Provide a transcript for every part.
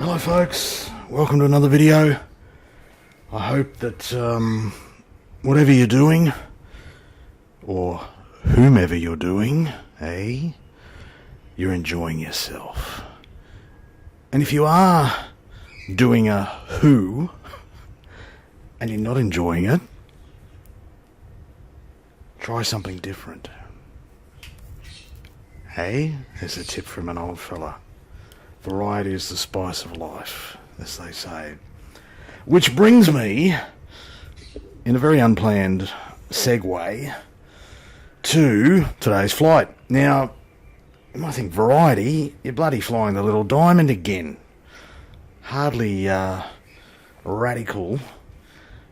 Hello folks, welcome to another video. I hope that whatever you're doing, or whomever you're doing, you're enjoying yourself. And if you are doing a who, and you're not enjoying it, try something different. There's a tip from an old fella. Variety is the spice of life, as they say. Which brings me, in a very unplanned segue, to today's flight. Now, you might think, variety, you're bloody flying the little Diamond again. Hardly radical.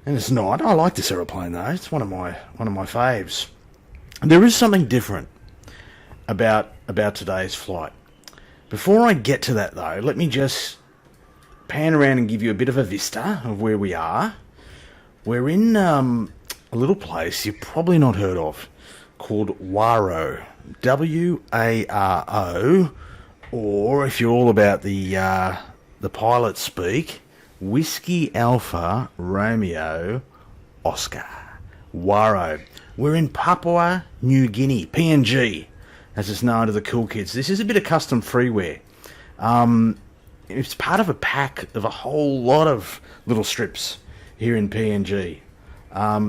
And it's not. I like this aeroplane though. It's one of my faves. There is something different about today's flight. Before I get to that though, let me just pan around and give you a bit of a vista of where we are. We're in a little place you've probably not heard of called Moro. W-A-R-O, or if you're all about the pilot speak, Whiskey Alpha Romeo Oscar. Moro. We're in Papua New Guinea, PNG, as it's known to the cool kids. This is a bit of custom freeware. It's part of a pack of a whole lot of little strips here in PNG.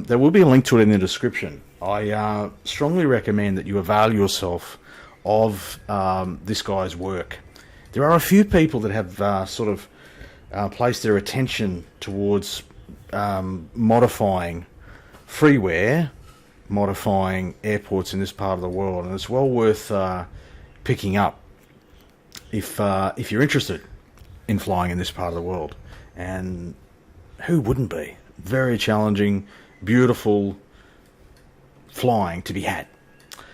There will be a link to it in the description. I strongly recommend that you avail yourself of this guy's work. There are a few people that have placed their attention towards modifying freeware, modifying airports in this part of the world, and it's well worth picking up if you're interested in flying in this part of the world. And who wouldn't be? Very challenging, beautiful flying to be had.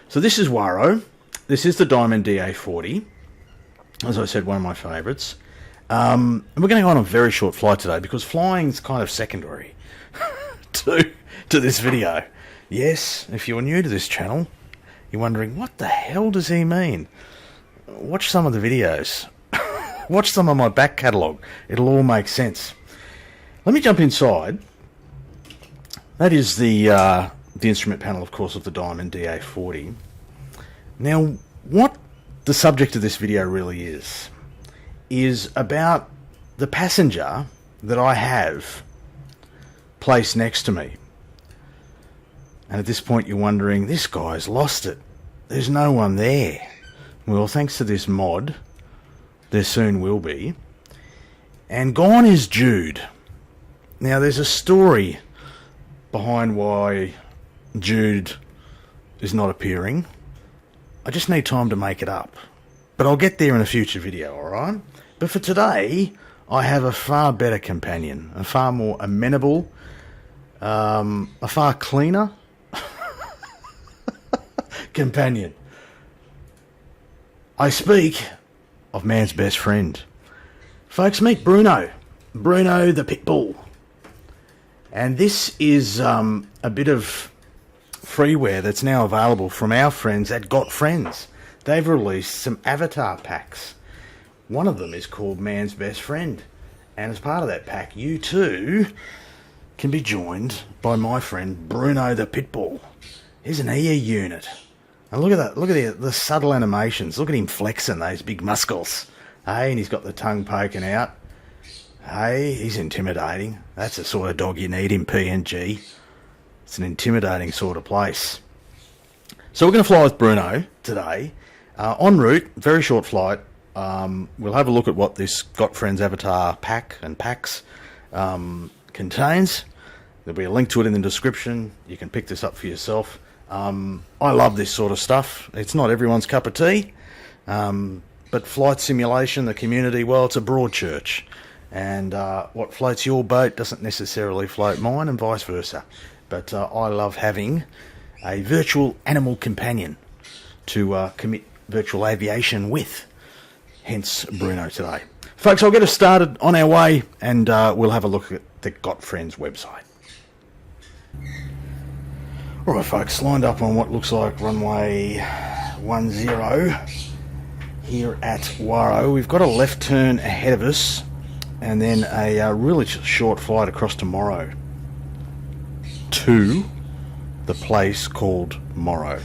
So this is Moro. This is the Diamond DA40. As I said, one of my favourites. And we're going to go on a very short flight today because flying's kind of secondary to this video. Yes, if you're new to this channel, you're wondering, what the hell does he mean? Watch some of the videos. Watch some of my back catalogue. It'll all make sense. Let me jump inside. That is the instrument panel, of course, of the Diamond DA40. Now, what the subject of this video really is about the passenger that I have placed next to me. And at this point you're wondering, this guy's lost it. There's no one there. Well, thanks to this mod, there soon will be. And gone is Jude. Now, there's a story behind why Jude is not appearing. I just need time to make it up. But I'll get there in a future video, alright? But for today, I have a far better companion, a far more amenable, a far cleaner companion. I speak of man's best friend. Folks, meet Bruno the Pitbull. And this is a bit of freeware that's now available from our friends at GotFriends. They've released some avatar packs. One of them is called Man's Best Friend. And as part of that pack, you too can be joined by my friend Bruno the Pitbull. Isn't he a unit? And look at that, look at the subtle animations. Look at him flexing those big muscles. Hey, and he's got the tongue poking out. Hey, he's intimidating. That's the sort of dog you need in PNG. It's an intimidating sort of place. So we're going to fly with Bruno today. En route, very short flight. We'll have a look at what this GotFriends Avitar pack and packs contains. There'll be a link to it in the description. You can pick this up for yourself. I love this sort of stuff. It's not everyone's cup of tea, but flight simulation, the community, well, it's a broad church. And what floats your boat doesn't necessarily float mine, and vice versa. But I love having a virtual animal companion to commit virtual aviation with. Hence Bruno today. Folks, I'll get us started on our way, and we'll have a look at the GotFriends website. Alright folks, lined up on what looks like runway 10 here at Moro. We've got a left turn ahead of us and then a really short flight across to Moro, to the place called Moro.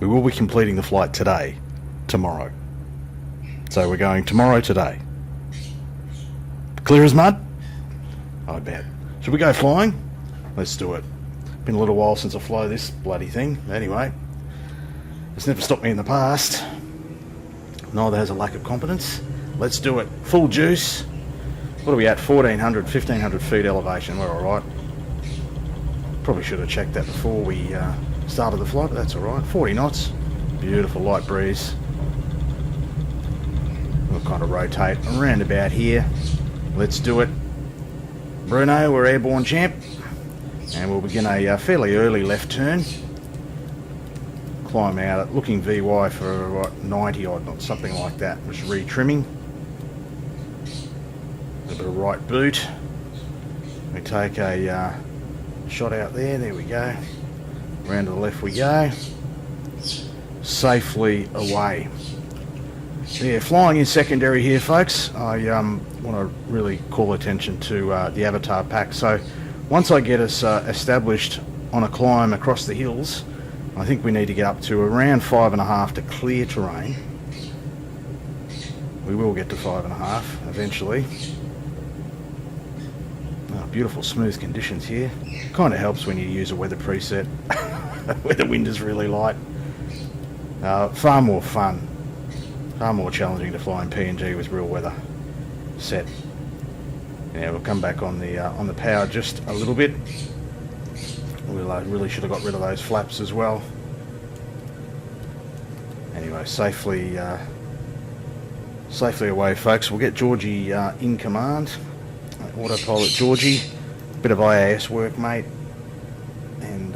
We will be completing the flight today, tomorrow. So we're going tomorrow today. Clear as mud? I bet. Should we go flying? Let's do it. Been a little while since I flew this bloody thing. Anyway, it's never stopped me in the past. Neither has a lack of competence. Let's do it. Full juice. What are we at? 1,400, 1,500 feet elevation. We're alright. Probably should have checked that before we started the flight, but that's alright. 40 knots. Beautiful light breeze. We'll kind of rotate around about here. Let's do it. Bruno, we're airborne champ. And we'll begin a fairly early left turn. Climb out at looking VY for what, 90 odd knots, something like that. Just re-trimming. A bit of right boot. We take a shot out there. There we go. Round to the left we go. Safely away. Yeah, flying in secondary here, folks. I want to really call attention to the Avitar pack. So once I get us established on a climb across the hills, I think we need to get up to around 5.5 to clear terrain. We will get to 5.5 eventually. Oh, beautiful smooth conditions here. Kind of helps when you use a weather preset where the wind is really light. Far more fun. Far more challenging to fly in PNG with real weather set. Yeah, we'll come back on the power just a little bit. We'll really should have got rid of those flaps as well. Anyway, safely away, folks. We'll get Georgie in command. Autopilot Georgie. Bit of IAS work, mate. And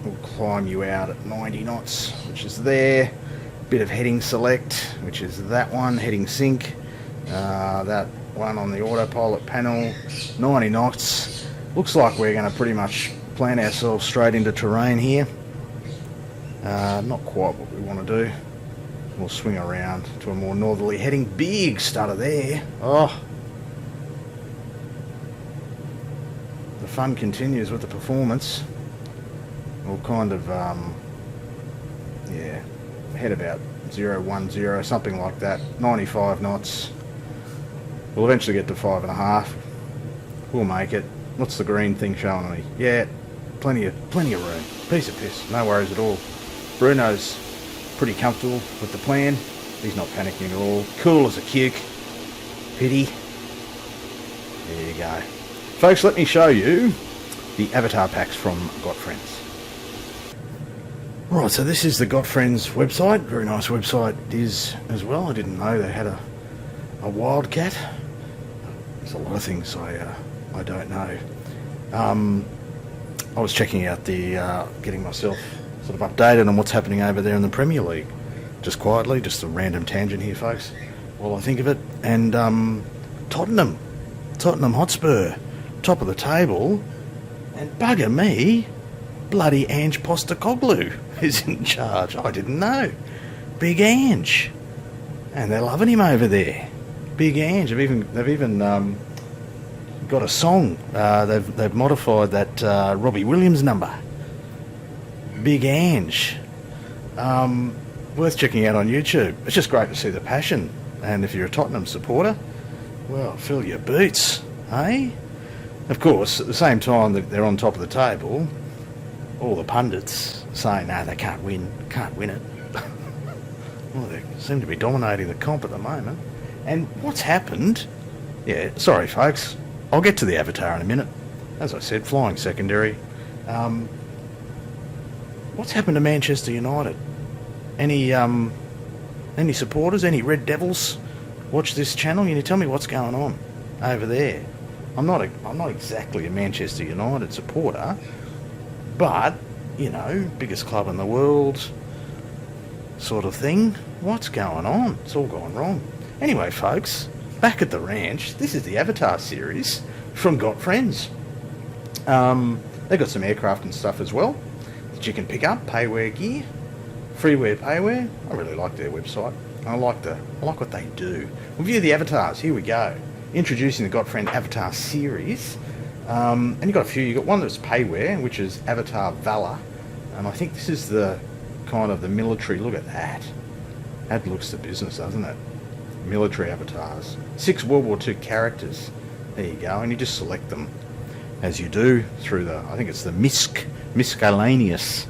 we'll climb you out at 90 knots, which is there. Bit of heading select, which is that one, heading sync. That one on the autopilot panel, 90 knots. Looks like we're going to pretty much plant ourselves straight into terrain here. Not quite what we want to do. We'll swing around to a more northerly heading. Big stutter there. Oh, the fun continues with the performance. We'll kind of yeah, head about 010, something like that. 95 knots. We'll eventually get to 5.5. We'll make it. What's the green thing showing me? Yeah, plenty of room. Piece of piss. No worries at all. Bruno's pretty comfortable with the plan. He's not panicking at all. Cool as a cuke. Pitty. There you go. Folks, let me show you the Avitar packs from GotFriends. Right, so this is the GotFriends website. Very nice website it is as well. I didn't know they had a Wildcat. There's a lot of things I don't know. I was checking out the getting myself sort of updated on what's happening over there in the Premier League. Just quietly, just a random tangent here, folks, while I think of it. And Tottenham Hotspur, top of the table, and bugger me, bloody Ange Postecoglou is in charge. I didn't know. Big Ange, and they're loving him over there. Big Ange. They've even got a song. They've modified that Robbie Williams number. Big Ange. Worth checking out on YouTube. It's just great to see the passion. And if you're a Tottenham supporter, well, fill your boots, eh? Of course, at the same time that they're on top of the table, all the pundits saying, no, they can't win it. Well, they seem to be dominating the comp at the moment. And what's happened? Yeah, sorry, folks. I'll get to the Avitar in a minute. As I said, flying secondary. What's happened to Manchester United? Any supporters? Any Red Devils watch this channel? Can you tell me what's going on over there? I'm not exactly a Manchester United supporter, but you know, biggest club in the world, sort of thing. What's going on? It's all gone wrong. Anyway, folks, back at the ranch. This is the Avitar series from GotFriends. They've got some aircraft and stuff as well that you can pick up. Payware gear, freeware payware. I really like their website. I like what they do. We'll view the avatars. Here we go. introducing the GotFriends Avitar series. And you've got a few. You've got one that's payware, which is Avitar Valor. And I think this is the kind of the military. Look at that. That looks the business, doesn't it? Military avatars. 6 World War II characters. There you go. And you just select them as you do through the, I think it's the miscellaneous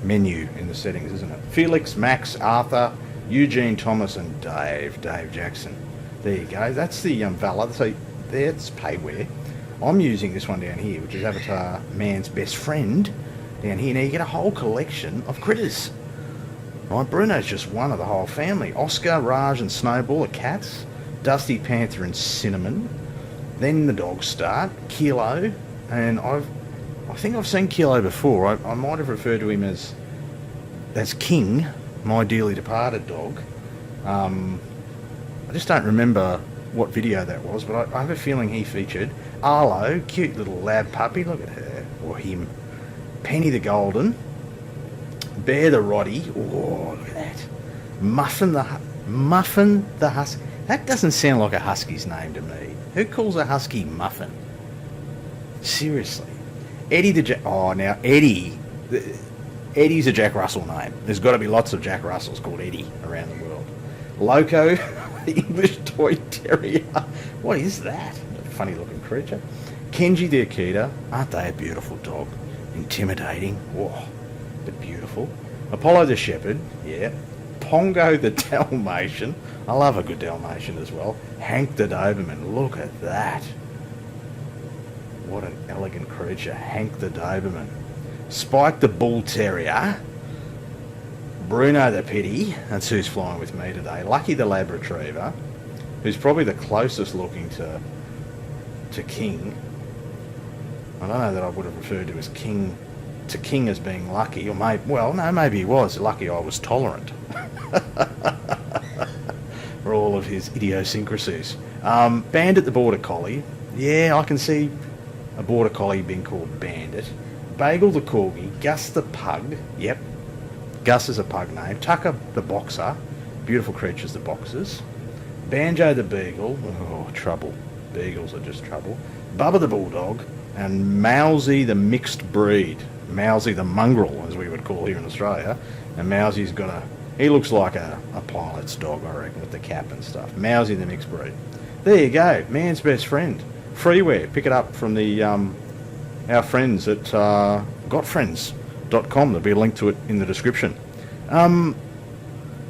menu in the settings, isn't it? Felix, Max, Arthur, Eugene, Thomas, and Dave Jackson. There you go. That's the Valor. So that's payware. I'm using this one down here, which is Avatar Man's Best Friend down here. Now you get a whole collection of critters. Right, Bruno's just one of the whole family. Oscar, Raj, and Snowball are cats. Dusty, Panther, and Cinnamon. Then the dogs start. Kilo, and I think I've seen Kilo before. I might have referred to him as King, my dearly departed dog. I just don't remember what video that was, but I have a feeling he featured. Arlo, cute little lab puppy, look at her, or him. Penny the Golden. Bear the Roddy, oh, look at that. Muffin the Husky. That doesn't sound like a husky's name to me. Who calls a husky Muffin? Seriously. Eddie the Jack... Oh, now, Eddie's a Jack Russell name. There's got to be lots of Jack Russells called Eddie around the world. Loco, the English Toy Terrier. What is that? A funny looking creature. Kenji the Akita. Aren't they a beautiful dog? Intimidating. Whoa, but beautiful. Apollo the Shepherd. Yeah. Pongo the Dalmatian. I love a good Dalmatian as well. Hank the Doberman. Look at that. What an elegant creature. Hank the Doberman. Spike the Bull Terrier. Bruno the Pitty. That's who's flying with me today. Lucky the Lab Retriever, who's probably the closest looking to King. I don't know that I would have referred to King as being lucky, or maybe he was lucky I was tolerant for all of his idiosyncrasies. Bandit the Border Collie. Yeah, I can see a Border Collie being called Bandit. Bagel the Corgi. Gus the Pug. Yep, Gus is a pug name. Tucker the Boxer. Beautiful creatures, the boxers. Banjo the Beagle. Oh, trouble. Beagles are just trouble. Bubba the Bulldog. And Mousy the Mixed Breed. Mousy the Mongrel, as we would call here in Australia. And Mousy's got he looks like a pilot's dog, I reckon, with the cap and stuff. Mousy the Mixed Breed. There you go. Man's Best Friend. Freeware. Pick it up from the our friends at GotFriends.com. There'll be a link to it in the description. I'll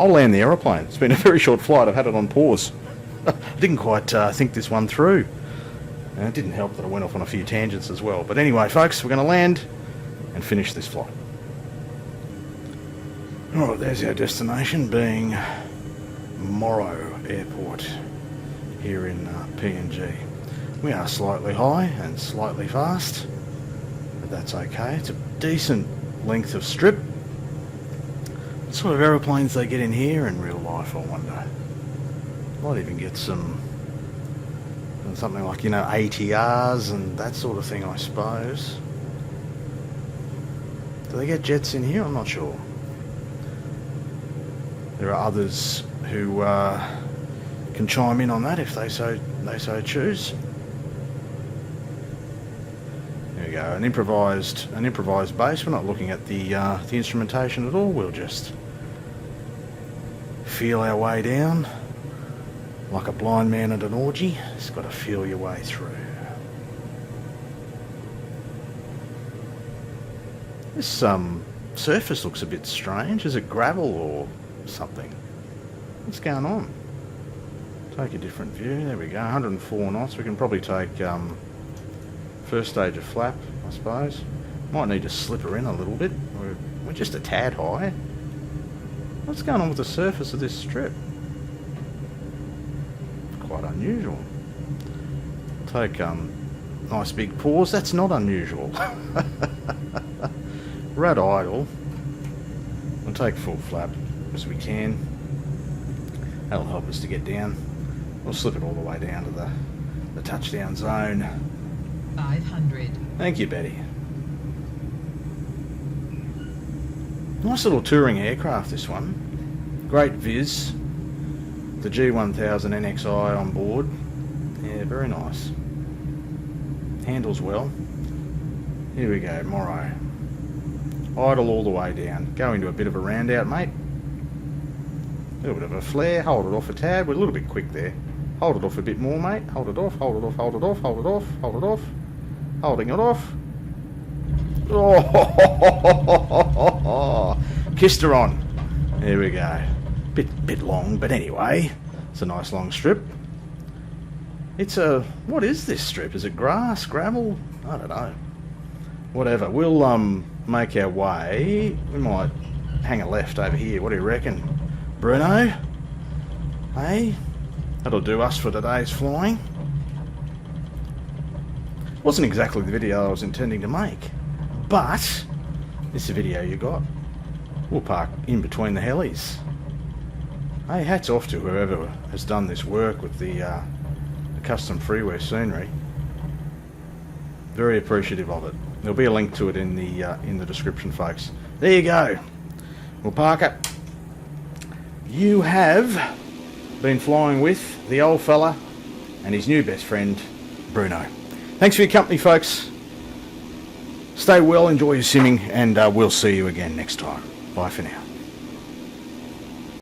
land the aeroplane. It's been a very short flight. I've had it on pause. I didn't quite think this one through. And it didn't help that I went off on a few tangents as well. But anyway, folks, we're going to land and finish this flight. Alright, there's our destination, being Moro Airport here in PNG. We are slightly high and slightly fast, but that's okay. It's a decent length of strip. What sort of aeroplanes they get in here in real life, I wonder. Might even get something like, ATRs and that sort of thing, I suppose. Do they get jets in here? I'm not sure. There are others who can chime in on that if they so choose. There we go, an improvised base. We're not looking at the instrumentation at all. We'll just feel our way down like a blind man at an orgy. Just got to feel your way through. This surface looks a bit strange. Is it gravel or something? What's going on? Take a different view. There we go. 104 knots. We can probably take first stage of flap, I suppose. Might need to slip her in a little bit. We're just a tad high. What's going on with the surface of this strip? Quite unusual. Take nice big pause. That's not unusual. We're at idle. We'll take full flap as we can. That'll help us to get down. We'll slip it all the way down to the touchdown zone. 500. Thank you, Betty. Nice little touring aircraft, this one. Great viz. the G1000 NXI on board. Yeah, very nice. Handles well. Here we go, Moro. Idle all the way down. Go into a bit of a round out, mate. A little bit of a flare. Hold it off a tad. We're a little bit quick there. Hold it off a bit more, mate. Hold it off, hold it off, hold it off, hold it off, hold it off. Holding it off. Oh, kissed her on. There we go. Bit long, but anyway, it's a nice long strip. It's a, what is this strip? Is it grass, gravel? I don't know. Whatever. We'll make our way. We might hang a left over here. What do you reckon, Bruno? Hey, that'll do us for today's flying. Wasn't exactly the video I was intending to make, but this is the video you got. We'll park in between the helis. Hey, hats off to whoever has done this work with the custom freeware scenery. Very appreciative of it. There'll be a link to it in the description, folks. There you go. We'll park it. You have been flying with the old fella and his new best friend, Bruno. Thanks for your company, folks. Stay well, enjoy your simming, and we'll see you again next time. Bye for now.